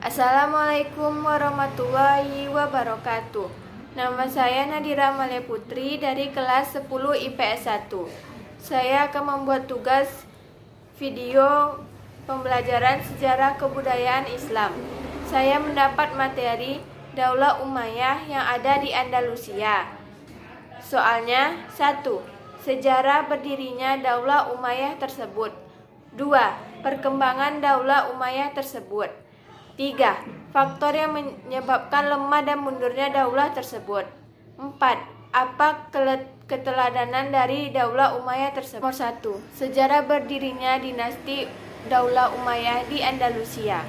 Assalamualaikum warahmatullahi wabarakatuh. Nama saya Nadira Malia Putri dari kelas 10 IPS 1. Saya akan membuat tugas video pembelajaran sejarah kebudayaan Islam. Saya mendapat materi Daulah Umayyah yang ada di Andalusia. Soalnya 1. Sejarah berdirinya Daulah Umayyah tersebut. 2. Perkembangan Daulah Umayyah tersebut. 3. Faktor yang menyebabkan lemah dan mundurnya daulah tersebut. 4. Apa keteladanan dari Daulah Umayyah tersebut? Nomor 1. Sejarah berdirinya dinasti Daulah Umayyah di Andalusia.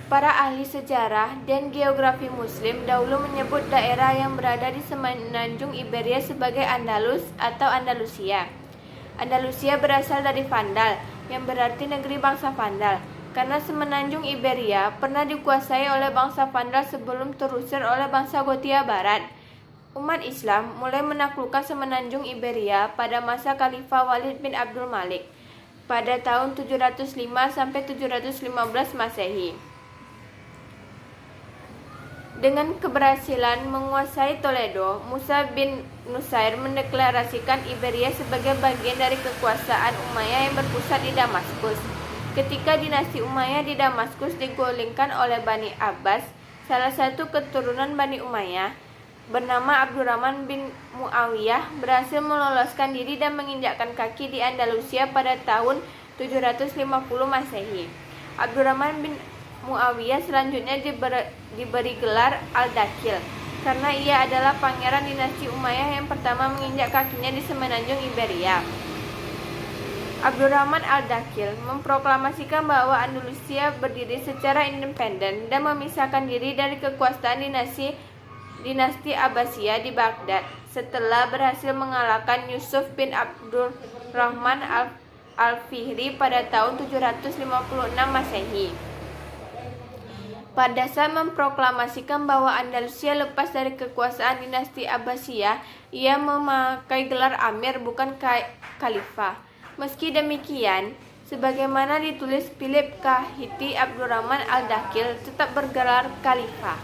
Para ahli sejarah dan geografi muslim dahulu menyebut daerah yang berada di semenanjung Iberia sebagai Andalus atau Andalusia. Andalusia berasal dari Vandal, yang berarti negeri bangsa Vandal. Karena semenanjung Iberia pernah dikuasai oleh bangsa Vandal sebelum terusir oleh bangsa Gothia Barat. Umat Islam mulai menaklukkan semenanjung Iberia pada masa Khalifah Walid bin Abdul Malik pada tahun 705 sampai 715 Masehi. Dengan keberhasilan menguasai Toledo, Musa bin Nusair mendeklarasikan Iberia sebagai bagian dari kekuasaan Umayyah yang berpusat di Damaskus. Ketika dinasti Umayyah di Damaskus digulingkan oleh Bani Abbas, salah satu keturunan Bani Umayyah bernama Abdurrahman bin Muawiyah berhasil meloloskan diri dan menginjakkan kaki di Andalusia pada tahun 750 Masehi. Abdurrahman bin Muawiyah selanjutnya diberi gelar Al-Dakhil karena ia adalah pangeran dinasti Umayyah yang pertama menginjak kakinya di semenanjung Iberia. Abdurrahman Al-Dakhil memproklamasikan bahwa Andalusia berdiri secara independen dan memisahkan diri dari kekuasaan dinasti Abbasiyah di Baghdad setelah berhasil mengalahkan Yusuf bin Abdurrahman Al-Fihri pada tahun 756 Masehi. Pada saat memproklamasikan bahwa Andalusia lepas dari kekuasaan dinasti Abbasiyah, ia memakai gelar Amir bukan Khalifah. Meski demikian, sebagaimana ditulis Philip Kahiti, Abdurrahman Al-Dakhil tetap bergelar Khalifah.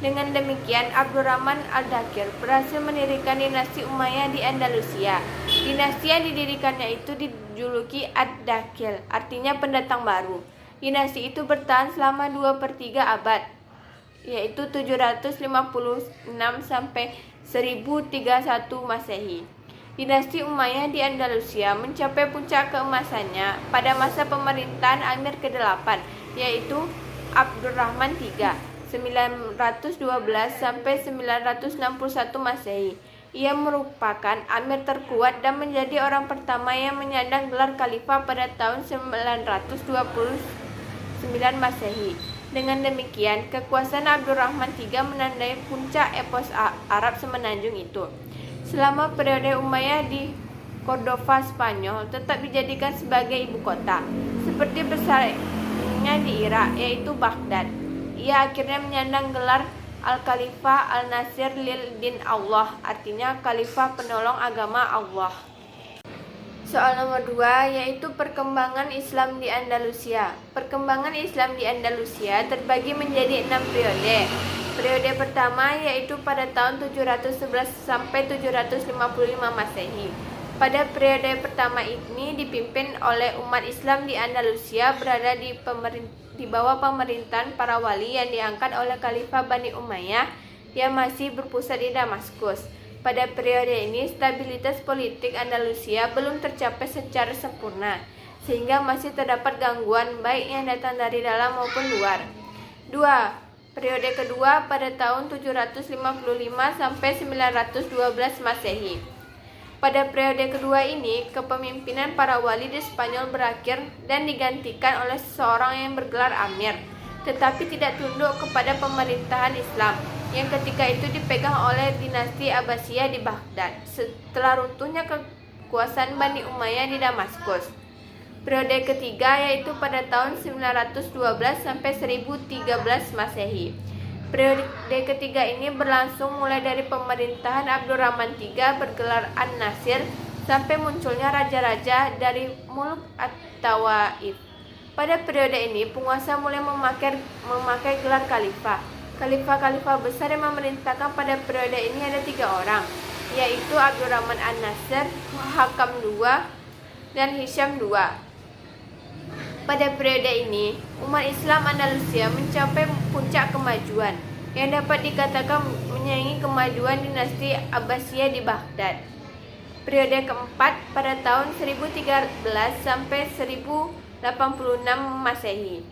Dengan demikian, Abdurrahman Al-Dakhil berhasil mendirikan dinasti Umayyah di Andalusia. Dinasti yang didirikannya itu dijuluki Ad-Dakhil, artinya pendatang baru. Dinasti itu bertahan selama 2/3 abad, yaitu 756 sampai 1031 Masehi. Dinasti Umayyah di Andalusia mencapai puncak keemasannya pada masa pemerintahan Amir ke-8, yaitu Abdurrahman III, 912 sampai 961 Masehi. Ia merupakan Amir terkuat dan menjadi orang pertama yang menyandang gelar Khalifah pada tahun 929 Masehi. Dengan demikian, kekuasaan Abdurrahman III menandai puncak epos Arab semenanjung itu. Selama periode Umayyah di Cordova, Spanyol tetap dijadikan sebagai ibu kota, seperti bersaingnya di Irak, yaitu Baghdad. Ia akhirnya menyandang gelar Al-Khalifah Al-Nasir lil Din Allah, artinya Khalifah penolong agama Allah. Soal nomor 2, yaitu perkembangan Islam di Andalusia. Perkembangan Islam di Andalusia terbagi menjadi 6 periode. Periode pertama yaitu pada tahun 711 sampai 755 Masehi. Pada periode pertama ini dipimpin oleh umat Islam di Andalusia berada di bawah pemerintahan para wali yang diangkat oleh Khalifah Bani Umayyah yang masih berpusat di Damaskus. Pada periode ini stabilitas politik Andalusia belum tercapai secara sempurna, sehingga masih terdapat gangguan baik yang datang dari dalam maupun luar. 2. Periode kedua pada tahun 755 sampai 912 Masehi. Pada periode kedua ini, kepemimpinan para wali di Spanyol berakhir dan digantikan oleh seseorang yang bergelar Amir, tetapi tidak tunduk kepada pemerintahan Islam yang ketika itu dipegang oleh dinasti Abbasiyah di Baghdad setelah runtuhnya kekuasaan Bani Umayyah di Damaskus. Periode ketiga yaitu pada tahun 912 sampai 1013 Masehi. Periode ketiga ini berlangsung mulai dari pemerintahan Abdurrahman III bergelar An-Nasir sampai munculnya raja-raja dari Mulk at-Tawaif. Pada periode ini, penguasa mulai memakai gelar khalifah. Khalifah-khalifah besar yang memerintahkan pada periode ini ada 3 orang, yaitu Abdurrahman An-Nasir, Hakam II, dan Hisham II. Pada periode ini, umat Islam Andalusia mencapai puncak kemajuan yang dapat dikatakan menyaingi kemajuan dinasti Abbasiyah di Baghdad. Periode keempat pada tahun 1013 sampai 1086 Masehi.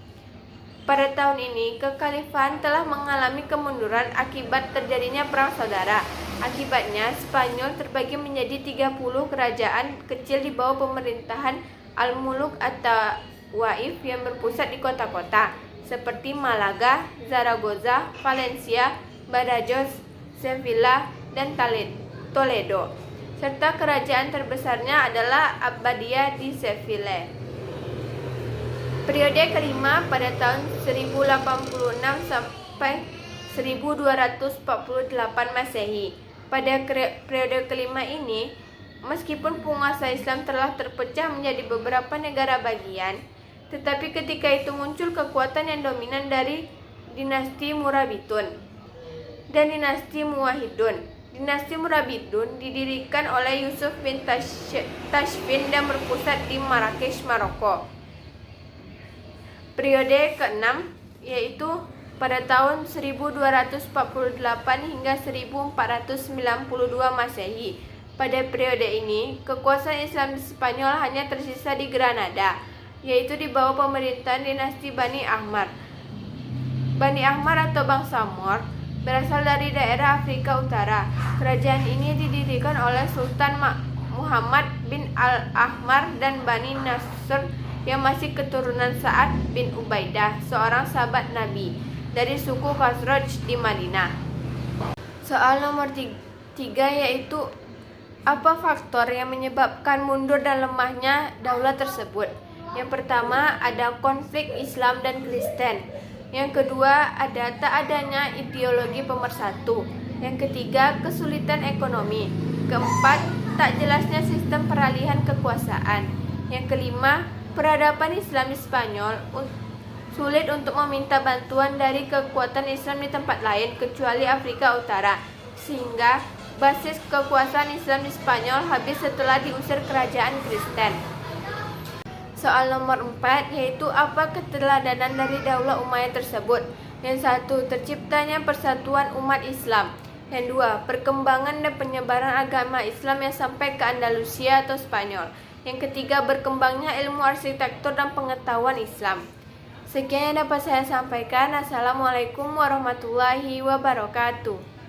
Pada tahun ini, kekhalifahan telah mengalami kemunduran akibat terjadinya perang saudara. Akibatnya, Spanyol terbagi menjadi 30 kerajaan kecil di bawah pemerintahan Al-Muluk atau Waif yang berpusat di kota-kota seperti Malaga, Zaragoza, Valencia, Badajoz, Sevilla, dan Toledo. Serta kerajaan terbesarnya adalah Abbadiyah di Seville. Periode kelima pada tahun 1086 sampai 1248 Masehi. Pada periode kelima ini, meskipun penguasa Islam telah terpecah menjadi beberapa negara bagian, tetapi ketika itu muncul kekuatan yang dominan dari dinasti Murabitun dan dinasti Muwahhidun. Dinasti Murabitun didirikan oleh Yusuf bin Tashfin dan berpusat di Marrakesh, Maroko. Periode ke-6 yaitu pada tahun 1248 hingga 1492 Masehi. Pada periode ini, kekuasaan Islam di Spanyol hanya tersisa di Granada, yaitu di bawah pemerintahan dinasti Bani Ahmar. Bani Ahmar atau bangsa Moor berasal dari daerah Afrika Utara. Kerajaan ini didirikan oleh Sultan Muhammad bin Al-Ahmar dan Bani Nasr yang masih keturunan Sa'ad bin Ubaidah, seorang sahabat Nabi dari suku Khazraj di Madinah. Soal nomor 3 yaitu apa faktor yang menyebabkan mundur dan lemahnya daulah tersebut? Yang pertama ada konflik Islam dan Kristen. Yang kedua ada tak adanya ideologi pemersatu. Yang ketiga kesulitan ekonomi. Keempat tak jelasnya sistem peralihan kekuasaan. Yang kelima peradaban Islam di Spanyol sulit untuk meminta bantuan dari kekuatan Islam di tempat lain kecuali Afrika Utara, sehingga basis kekuasaan Islam di Spanyol habis setelah diusir kerajaan Kristen. Soal nomor 4 yaitu apa keteladanan dari Daulah Umayyah tersebut? Yang 1. Terciptanya persatuan umat Islam. Yang 2. Perkembangan dan penyebaran agama Islam yang sampai ke Andalusia atau Spanyol. Yang ketiga, berkembangnya ilmu arsitektur dan pengetahuan Islam. Sekian yang dapat saya sampaikan. Assalamualaikum warahmatullahi wabarakatuh.